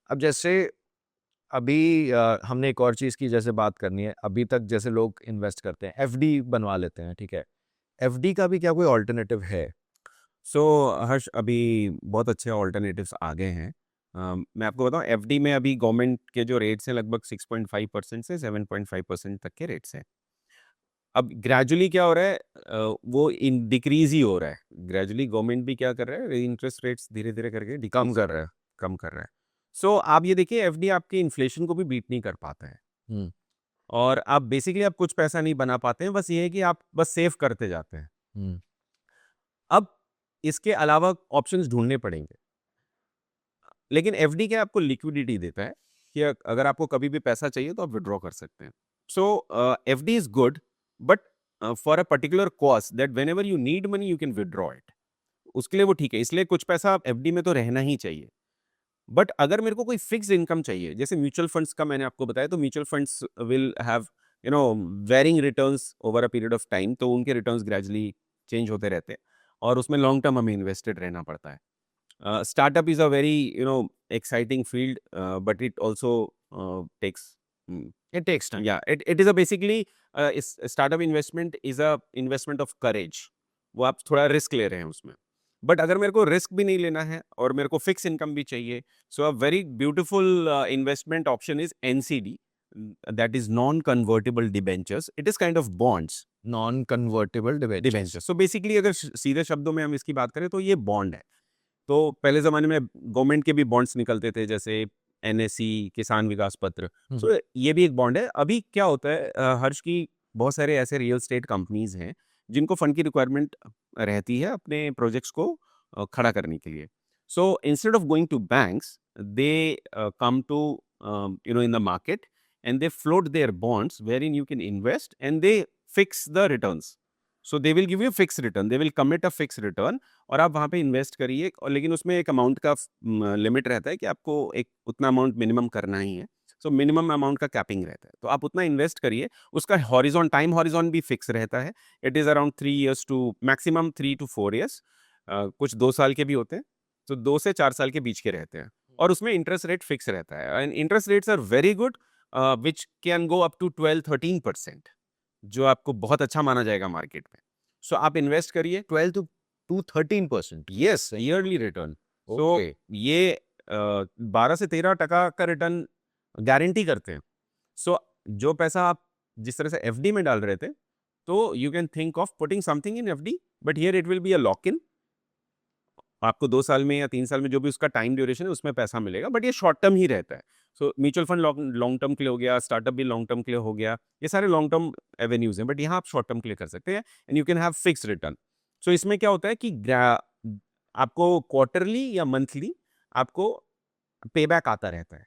अब जैसे अभी हमने एक और चीज़ की जैसे बात करनी है, अभी तक जैसे लोग इन्वेस्ट करते हैं, एफडी बनवा लेते हैं, ठीक है? एफडी का भी क्या कोई अल्टरनेटिव है? सो हर्ष, अभी बहुत अच्छे ऑल्टरनेटिव्स आ गए हैं। मैं आपको बताऊं, एफडी में अभी गवर्नमेंट के जो रेट्स हैं लगभग 6.5% से 7.5% तक के रेट्स हैं। अब ग्रेजुअली क्या हो रहा है, वो इन डिक्रीज ही हो रहा है। ग्रेजुअली गवर्नमेंट भी क्या कर रहा है, इंटरेस्ट रेट्स धीरे धीरे करके कम डिक्रीज कर कर रहा रहे है, हैं। कम कर रहा है। सो आप ये देखिए, एफडी आपके इन्फ्लेशन को भी बीट नहीं कर पाता है। हुँ, और आप बेसिकली आप कुछ पैसा नहीं बना पाते हैं, बस ये है कि आप बस सेव करते जाते हैं। हुँ, अब इसके अलावा ऑप्शंस ढूंढने पड़ेंगे। लेकिन एफडी क्या आपको लिक्विडिटी देता है कि अगर आपको कभी भी पैसा चाहिए तो आप विड्रॉ कर सकते हैं। So FD is good, but for a particular cause that whenever you need money you can withdraw it, उसके लिए वो ठीक है। इसलिए कुछ पैसा एफडी में तो रहना ही चाहिए। बट अगर मेरे को कोई फिक्स इनकम चाहिए, जैसे म्यूचुअल फंड्स का मैंने आपको बताया, तो mutual funds will have you know varying returns over a period of time, तो उनके रिटर्न्स ग्रेजुअली चेंज होते रहते हैं और उसमें लॉन्ग टर्म हमें इन्वेस्टेड रहना पड़ता है। Startup is a very, exciting field, but it also takes. mm, it takes time. Yeah, it is a basically, startup investment is a investment of courage. वो आप थोड़ा रिस्क ले रहे हैं उसमें। बट अगर मेरे को रिस्क भी नहीं लेना है और मेरे को फिक्स इनकम भी चाहिए, so a very beautiful investment option is NCD, that is non convertible debentures. It is kind of bonds. Non convertible debentures. Debentures, so basically अगर सीधे शब्दों में हम इसकी बात करें तो ये बॉन्ड है। तो पहले ज़माने में गवर्नमेंट के भी बॉन्ड्स निकलते थे, जैसे एनएसई, किसान विकास पत्र। हुँ, हुँ, सो ये भी एक बॉन्ड है। अभी क्या होता है, हर्ष, की बहुत सारे ऐसे रियल एस्टेट कंपनीज़ हैं, जिनको फंड की रिक्वायरमेंट रहती है अपने प्रोजेक्ट्स को खड़ा करने के लिए। So instead of going to banks, they come to in the market and they float their bonds wherein you can invest and they fix the returns. So they will give you fix return, they will commit a fix return और आप वहाँ पे invest करिए। और लेकिन उसमें एक amount का लिमिट रहता है कि आपको एक उतना अमाउंट मिनिमम करना ही है। सो मिनिमम अमाउंट का कैपिंग रहता है, तो आप उतना इन्वेस्ट करिए। उसका हॉरिजॉन, टाइम हॉरिजॉन भी फिक्स रहता है। It is around 3 years to maximum 3 to 4 years. कुछ 2 साल के भी होते हैं, तो 2 से 4 साल के बीच के रहते हैं। और उसमें इंटरेस्ट रेट फिक्स रहता है and interest rates are very good, which can go up to 12-13%, जो आपको बहुत अच्छा माना जाएगा मार्केट में। सो आप इन्वेस्ट करिए। 12 to 13%। Yes, yearly return. So okay. ये 12 से 13% का रिटर्न गारंटी करते हैं। सो जो पैसा आप जिस तरह से एफडी में डाल रहे थे, तो you can think of putting something in FD, but here it will be a lock in. आपको 2 साल में या 3 साल में जो भी उसका टाइम ड्यूरेशन है उसमें पैसा मिलेगा, बट ये शॉर्ट टर्म ही रहता है। So mutual fund long long term के लिए हो गया, स्टार्टअप भी लॉन्ग टर्म के लिए हो गया। ये सारे लॉन्ग टर्म एवेन्यूज हैं, बट यहाँ आप शॉर्ट टर्म के लिए कर सकते हैं and you can have fix return. So इसमें क्या होता है कि आपको क्वार्टरली या मंथली आपको पे बैक आता रहता है।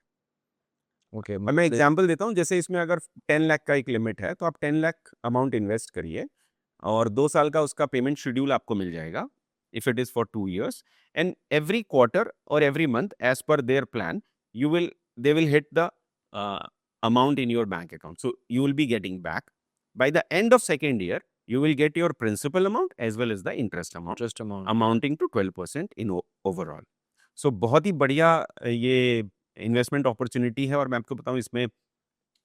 ओके और मैं मतलब एग्जांपल देता हूँ, जैसे इसमें अगर 10 लाख का एक लिमिट है, तो आप 10 लाख अमाउंट इन्वेस्ट करिए और 2 साल का उसका पेमेंट शेड्यूल आपको मिल जाएगा, if it is for 2 years. And every quarter और every month as per their plan, you will they will hit the amount in your bank account, so you will be getting back by the end of second year. You will get your principal amount as well as the interest amount, interest amount. amounting to 12% in overall. So बहुत ही बढ़िया ये investment opportunity है। और मैं आपको बताऊं, इसमें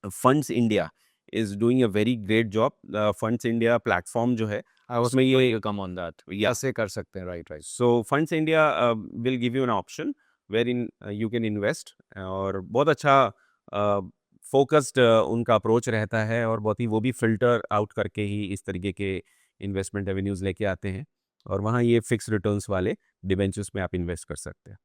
Funds India is doing a very great job. Funds India platform जो है, आई वाज़ उसमें गोइंग ये, टू कम ऑन दैट। या, कैसे कर सकते हैं? Right, right. So Funds India will give you an option where in you can invest. और बहुत अच्छा फोकस्ड उनका अप्रोच रहता है, और बहुत ही वो भी फिल्टर आउट करके ही इस तरीके के इन्वेस्टमेंट रेवेन्यूज लेके आते हैं। और वहाँ ये फिक्स रिटर्न्स वाले डिबेंचर्स में आप इन्वेस्ट कर सकते हैं।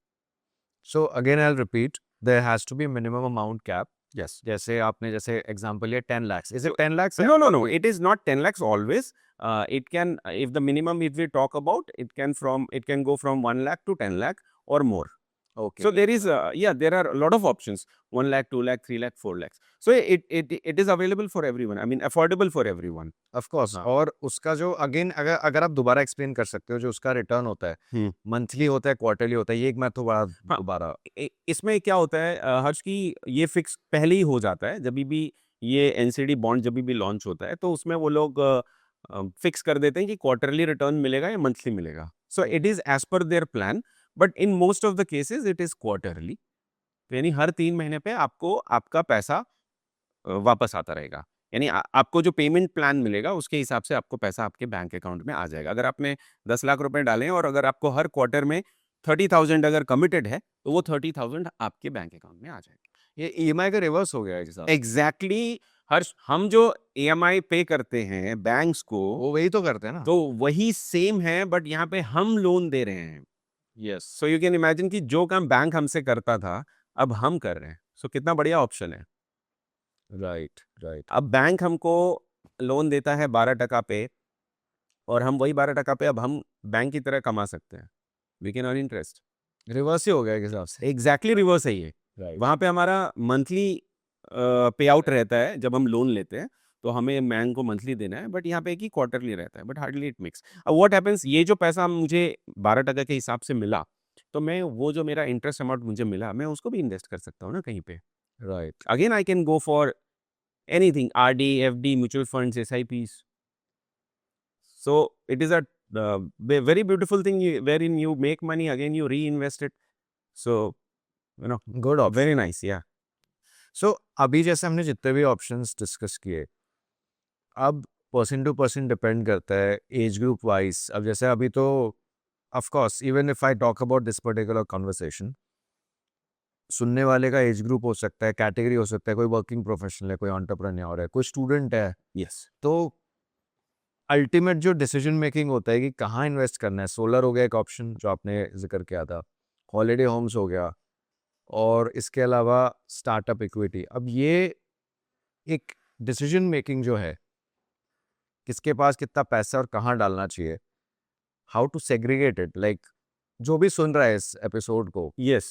So again I will repeat, there has to be minimum amount cap. Yes. जैसे आपने जैसे एग्जांपल लिया 10 lakhs, इज इट 10 lakhs है No, no, और no. कोई? It is not 10 lakhs always. It can, if the minimum, if we talk about, it can go from 1 lakh to 10 lakh or more. Okay. So there is, yeah, there are a lot of options. 1 lakh, 2 lakh, 3 lakh, 4 lakhs. So it is available for everyone. I mean, affordable for everyone. Of course. हाँ। और उसका जो again अगर अगर आप दोबारा explain कर सकते हो जो उसका रिटर्न होता है, हम्म। मंथली होता है, क्वार्टरली होता है, ये एक मैं थोड़ा हाँ। दोबारा। इसमें क्या होता है, हर्ष, की ये फिक्स पहले ही हो जाता है। जब भी ये एनसीडी बॉन्ड जब भी लॉन्च होता है, तो उसमें वो लोग फिक्स कर देते हैं कि क्वार्टरली रिटर्न मिलेगा या मंथली मिलेगा। So it is as per their plan, but in most of the cases it is quarterly. तो यानी हर 3 महीने पे आपको आपका पैसा वापस आता रहेगा। यानी आपको जो पेमेंट प्लान मिलेगा उसके हिसाब से आपको पैसा आपके बैंक अकाउंट में आ जाएगा। अगर आपने 10 लाख रुपए डाले हैं और अगर आपको हर क्वार्टर में 30,000 अगर कमिटेड है, तो वो 30,000 आपके बैंक अकाउंट में आ जाएगा। ये ईएमआई का रिवर्स हो गया है साहब। एग्ज़ैक्टली हर्ष, हम जो ईएमआई पे करते हैं बैंक्स को, वो वही तो करते हैं ना। तो वही सेम है, बट यहाँ पे हम लोन दे रहे हैं। Yes, so you can imagine कि जो काम बैंक हमसे करता था, अब हम कर रहे हैं। सो कितना बढ़िया ऑप्शन है। Right, right. अब बैंक हमको लोन देता है 12% पे, और हम वही 12% पे अब हम बैंक की तरह कमा सकते हैं। We can earn interest. Reverse ही हो गया एक हिसाब से। एग्ज़ैक्टली रिवर्स है ये। राइट। वहाँ पे हमारा मंथली पे आउट रहता है जब हम लोन लेते हैं, तो हमें बैंक को मंथली देना है, बट यहाँ पे कि क्वार्टरली रहता है, बट हार्डली इट मिक्स। अब व्हाट हैपेंस, ये जो पैसा मुझे 12% के हिसाब से मिला, तो मैं वो जो मेरा इंटरेस्ट अमाउंट मुझे मिला, मैं उसको भी इन्वेस्ट कर सकता हूँ ना कहीं पे। Right. Again I can go for anything, RD, FD, mutual funds, SIPs. So it is a very beautiful thing wherein you make money, again you reinvest it. So, you know, good option. very nice, yeah. सो अभी जैसे हमने जितने भी options discuss किए, अब person to person depend करता है age group wise. अब जैसे अभी तो of course even if I talk about this particular conversation, सुनने वाले का एज ग्रुप हो सकता है, कैटेगरी हो सकता है, कोई वर्किंग प्रोफेशनल है, कोई एंटरप्रेन्योर है, कोई स्टूडेंट है। Yes. तो अल्टीमेट जो डिसीजन मेकिंग होता है कि कहाँ इन्वेस्ट करना है, सोलर हो गया एक ऑप्शन जो आपने जिक्र किया था, हॉलीडे होम्स हो गया, और इसके अलावा स्टार्टअप इक्विटी। अब ये एक डिसीजन मेकिंग जो है, किसके पास कितना पैसा और कहाँ डालना चाहिए, how to segregate it, like जो भी सुन रहा है इस एपिसोड को, Yes.